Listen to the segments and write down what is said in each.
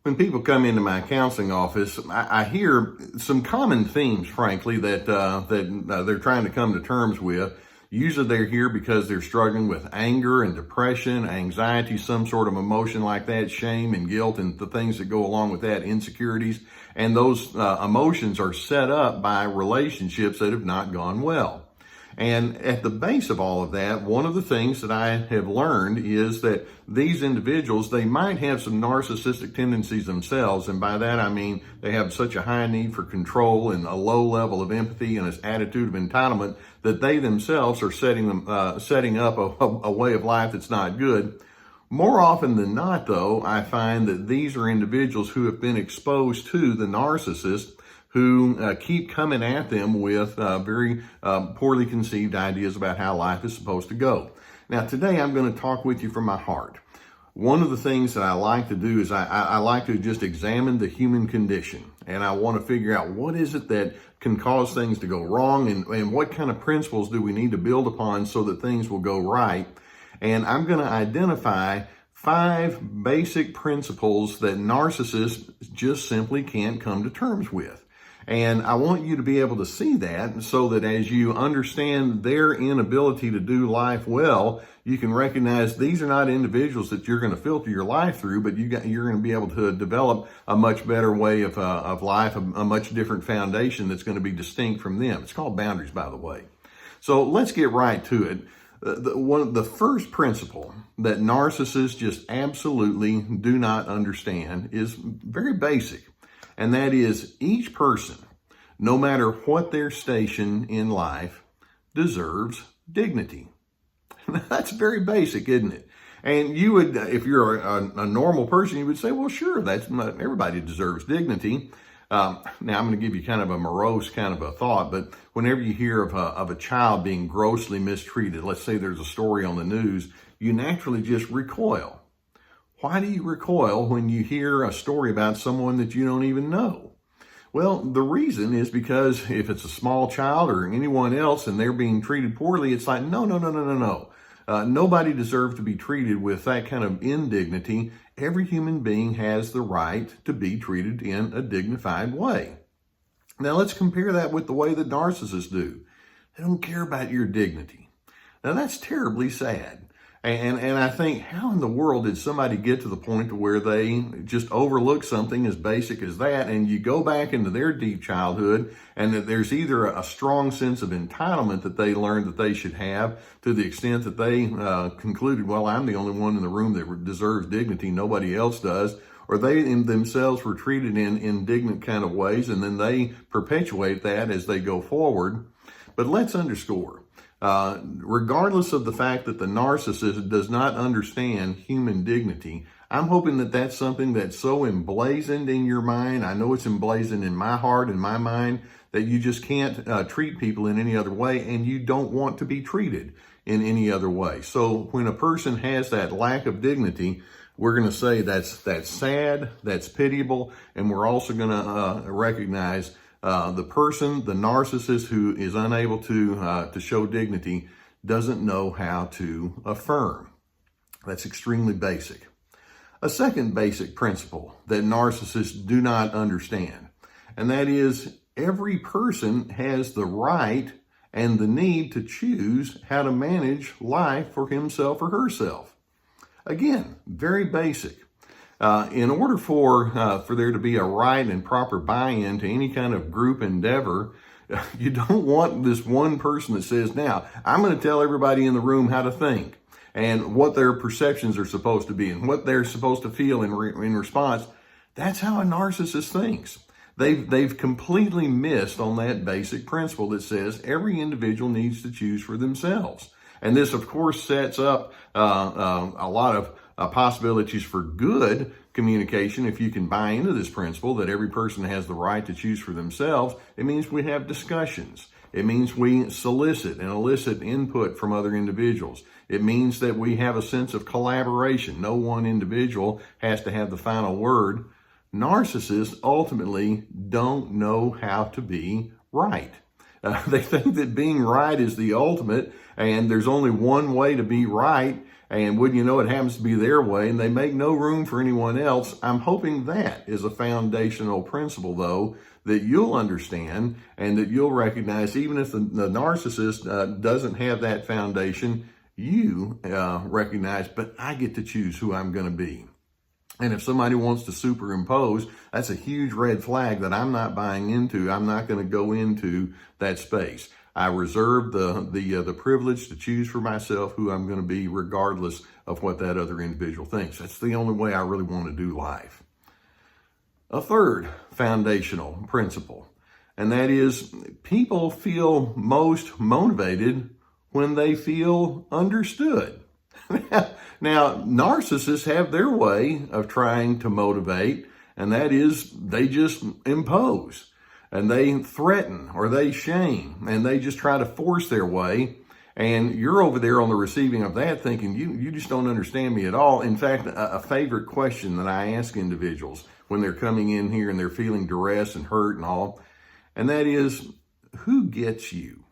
When people come into my counseling office, I hear some common themes, frankly, that they're trying to come to terms with. Usually they're here because they're struggling with anger and depression, anxiety, some sort of emotion like that, shame and guilt and the things that go along with that, insecurities. And those emotions are set up by relationships that have not gone well. And at the base of all of that, one of the things that I have learned is that these individuals, they might have some narcissistic tendencies themselves. And by that, I mean they have such a high need for control and a low level of empathy and an attitude of entitlement that they themselves are setting up a way of life that's not good. More often than not, though, I find that these are individuals who have been exposed to the narcissist, who keep coming at them with very poorly conceived ideas about how life is supposed to go. Now, today I'm going to talk with you from my heart. One of the things that I like to do is I like to just examine the human condition, and I want to figure out what is it that can cause things to go wrong, and what kind of principles do we need to build upon so that things will go right. And I'm going to identify 5 basic principles that narcissists just simply can't come to terms with. And I want you to be able to see that so that as you understand their inability to do life well, you can recognize these are not individuals that you're going to filter your life through, but you're going to be able to develop a much better way of life, a much different foundation that's going to be distinct from them. It's called boundaries, by the way. So let's get right to it. The first principle that narcissists just absolutely do not understand is very basic. And that is, each person, no matter what their station in life, deserves dignity. That's very basic, isn't it? And you would, if you're a normal person, you would say, well, sure, everybody deserves dignity. Now, I'm going to give you kind of a morose kind of a thought, but whenever you hear of a child being grossly mistreated, let's say there's a story on the news, you naturally just recoil. Why do you recoil when you hear a story about someone that you don't even know? Well, the reason is because if it's a small child or anyone else and they're being treated poorly, it's like, no. Nobody deserves to be treated with that kind of indignity. Every human being has the right to be treated in a dignified way. Now, let's compare that with the way that narcissists do. They don't care about your dignity. Now, that's terribly sad. And I think, how in the world did somebody get to the point to where they just overlook something as basic as that? And you go back into their deep childhood, and that there's either a strong sense of entitlement that they learned that they should have, to the extent that they concluded, well, I'm the only one in the room that deserves dignity, nobody else does. Or they themselves were treated in indignant kind of ways, and then they perpetuate that as they go forward. But let's underscore, regardless of the fact that the narcissist does not understand human dignity, I'm hoping that that's something that's so emblazoned in your mind. I know it's emblazoned in my heart and my mind that you just can't treat people in any other way, and you don't want to be treated in any other way. So when a person has that lack of dignity, we're going to say that's sad, that's pitiable, and we're also going to recognize the person, the narcissist who is unable to show dignity, doesn't know how to affirm. That's extremely basic. A second basic principle that narcissists do not understand, and that is, every person has the right and the need to choose how to manage life for himself or herself. Again, very basic. In order for there to be a right and proper buy-in to any kind of group endeavor, you don't want this one person that says, now, I'm going to tell everybody in the room how to think and what their perceptions are supposed to be and what they're supposed to feel in response. That's how a narcissist thinks. They've completely missed on that basic principle that says every individual needs to choose for themselves. And this, of course, sets up a lot of possibilities for good communication. If you can buy into this principle that every person has the right to choose for themselves, it means we have discussions. It means we solicit and elicit input from other individuals. It means that we have a sense of collaboration. No one individual has to have the final word. Narcissists ultimately don't know how to be right. They think that being right is the ultimate, and there's only one way to be right, And wouldn't you know, it happens to be their way and they make no room for anyone else. I'm hoping that is a foundational principle, though, that you'll understand and that you'll recognize, even if the narcissist doesn't have that foundation, you recognize, but I get to choose who I'm going to be. And if somebody wants to superimpose, that's a huge red flag that I'm not buying into. I'm not going to go into that space. I reserve the privilege to choose for myself who I'm going to be, regardless of what that other individual thinks. That's the only way I really want to do life. A third foundational principle, and that is people feel most motivated when they feel understood. Now, narcissists have their way of trying to motivate, and that is they just impose, and they threaten, or they shame, and they just try to force their way. And you're over there on the receiving of that thinking, you just don't understand me at all. In fact, a favorite question that I ask individuals when they're coming in here and they're feeling duress and hurt and all, and that is, who gets you?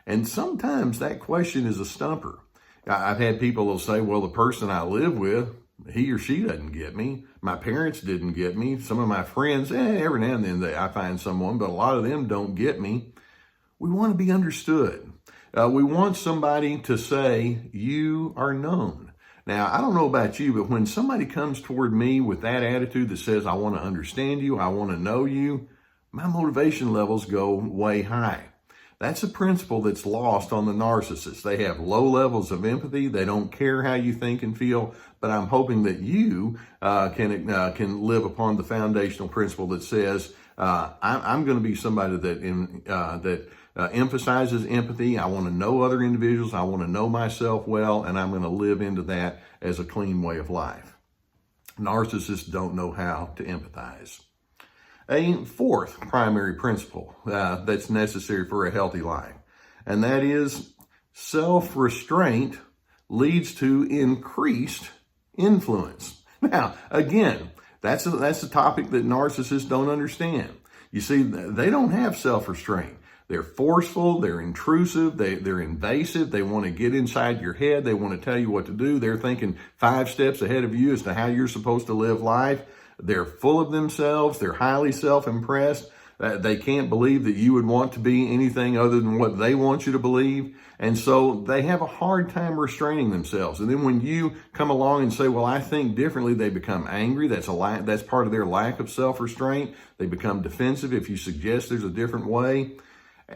And sometimes that question is a stumper. I've had people will say, well, the person I live with, he or she doesn't get me. My parents didn't get me. Some of my friends, every now and then I find someone, but a lot of them don't get me. We want to be understood. We want somebody to say, you are known. Now, I don't know about you, but when somebody comes toward me with that attitude that says, I want to understand you, I want to know you, my motivation levels go way high. That's a principle that's lost on the narcissist. They have low levels of empathy. They don't care how you think and feel, but I'm hoping that you can live upon the foundational principle that says, I'm going to be somebody that emphasizes empathy. I want to know other individuals. I want to know myself well, and I'm going to live into that as a clean way of life. Narcissists don't know how to empathize. A fourth primary principle that's necessary for a healthy life, and that is self-restraint leads to increased influence. Now, again, that's a topic that narcissists don't understand. You see, they don't have self-restraint. They're forceful, they're intrusive, they're invasive, they want to get inside your head, they want to tell you what to do, they're thinking 5 steps ahead of you as to how you're supposed to live life. They're full of themselves, they're highly self-impressed, they can't believe that you would want to be anything other than what they want you to believe, and so they have a hard time restraining themselves. And then when you come along and say, well, I think differently, they become angry. That's part of their lack of self-restraint. They become defensive if you suggest there's a different way,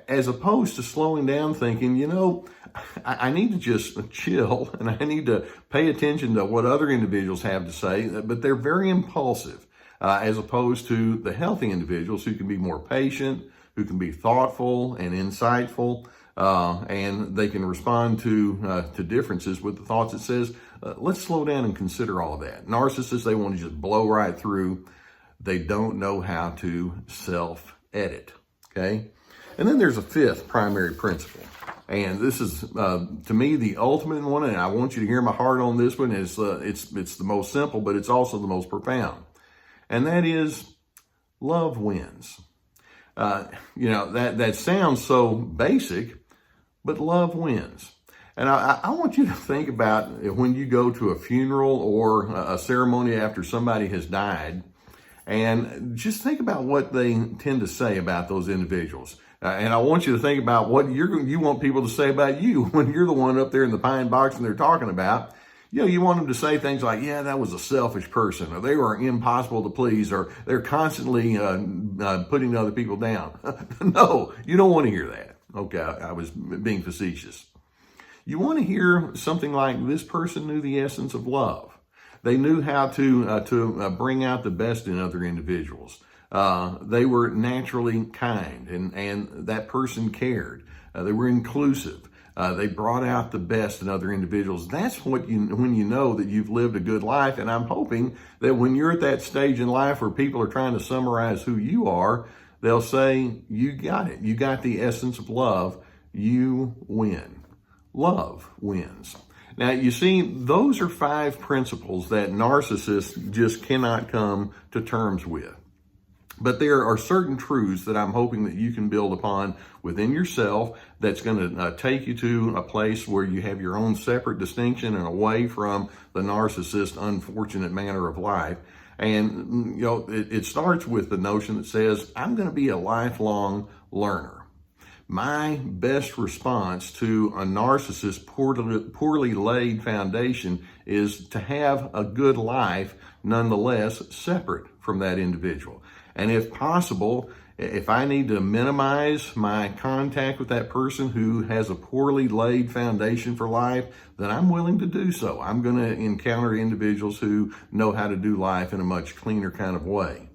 as opposed to slowing down thinking, I need to just chill and I need to pay attention to what other individuals have to say, but they're very impulsive, as opposed to the healthy individuals who can be more patient, who can be thoughtful and insightful, and they can respond to differences with the thoughts that says, let's slow down and consider all of that. Narcissists, they want to just blow right through. They don't know how to self-edit, okay? And then there's a fifth primary principle. And this is, to me, the ultimate one, and I want you to hear my heart on this one. It's the most simple, but it's also the most profound. And that is, love wins. That sounds so basic, but love wins. And I want you to think about when you go to a funeral or a ceremony after somebody has died, and just think about what they tend to say about those individuals. And I want you to think about what you want people to say about you when you're the one up there in the pine box and they're talking about. You want them to say things like, yeah, that was a selfish person, or they were impossible to please, or they're constantly putting other people down. No, you don't want to hear that. Okay, I was being facetious. You want to hear something like, this person knew the essence of love. They knew how to bring out the best in other individuals. They were naturally kind, and that person cared. They were inclusive. They brought out the best in other individuals. That's when you know that you've lived a good life. And I'm hoping that when you're at that stage in life where people are trying to summarize who you are, they'll say, you got it. You got the essence of love. You win. Love wins. Now, you see, those are 5 principles that narcissists just cannot come to terms with. But there are certain truths that I'm hoping that you can build upon within yourself that's going to take you to a place where you have your own separate distinction and away from the narcissist's unfortunate manner of life. And, it starts with the notion that says, I'm going to be a lifelong learner. My best response to a narcissist's poorly laid foundation is to have a good life, nonetheless, separate from that individual. And if possible, if I need to minimize my contact with that person who has a poorly laid foundation for life, then I'm willing to do so. I'm going to encounter individuals who know how to do life in a much cleaner kind of way.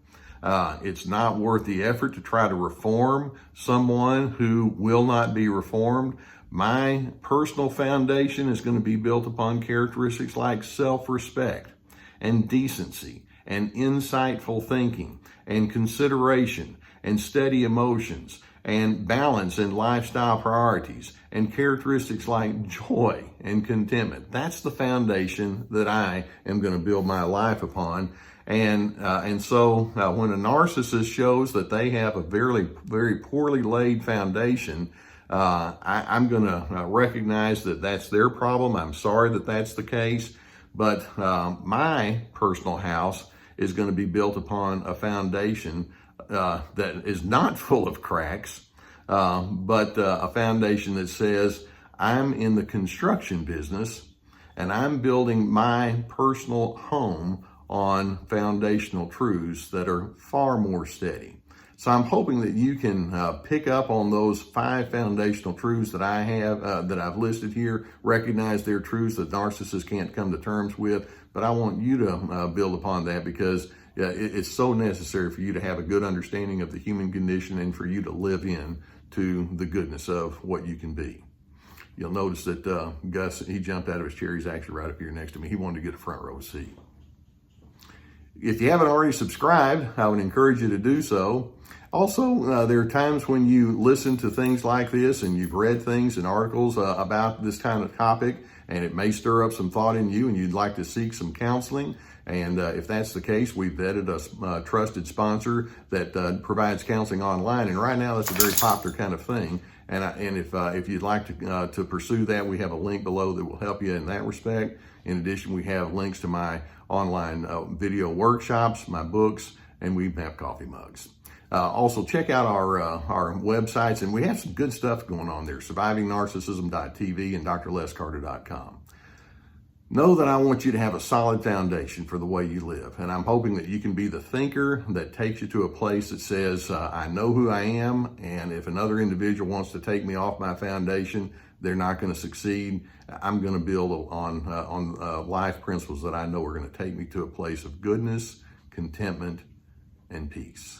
It's not worth the effort to try to reform someone who will not be reformed. My personal foundation is going to be built upon characteristics like self-respect and decency and insightful thinking and consideration and steady emotions and balance in lifestyle priorities and characteristics like joy and contentment. That's the foundation that I am going to build my life upon. And so when a narcissist shows that they have a very, very poorly laid foundation, I'm going to recognize that that's their problem. I'm sorry that that's the case. But my personal house is going to be built upon a foundation that is not full of cracks, but a foundation that says, I'm in the construction business and I'm building my personal home on foundational truths that are far more steady. So I'm hoping that you can pick up on those 5 foundational truths that I have, that I've listed here, recognize they're truths that narcissists can't come to terms with, but I want you to build upon that because it's so necessary for you to have a good understanding of the human condition and for you to live in to the goodness of what you can be. You'll notice that Gus, he jumped out of his chair. He's actually right up here next to me. He wanted to get a front row seat. If you haven't already subscribed, I would encourage you to do so. Also, there are times when you listen to things like this and you've read things and articles about this kind of topic, and it may stir up some thought in you and you'd like to seek some counseling. And if that's the case, we've vetted a trusted sponsor that provides counseling online. And right now, that's a very popular kind of thing. And if you'd like to pursue that, we have a link below that will help you in that respect. In addition, we have links to my online video workshops, my books, and we have coffee mugs. Also, check out our websites, and we have some good stuff going on there, survivingnarcissism.tv and drlescarter.com. Know that I want you to have a solid foundation for the way you live, and I'm hoping that you can be the thinker that takes you to a place that says, I know who I am, and if another individual wants to take me off my foundation, they're not going to succeed. I'm going to build on life principles that I know are going to take me to a place of goodness, contentment, and peace.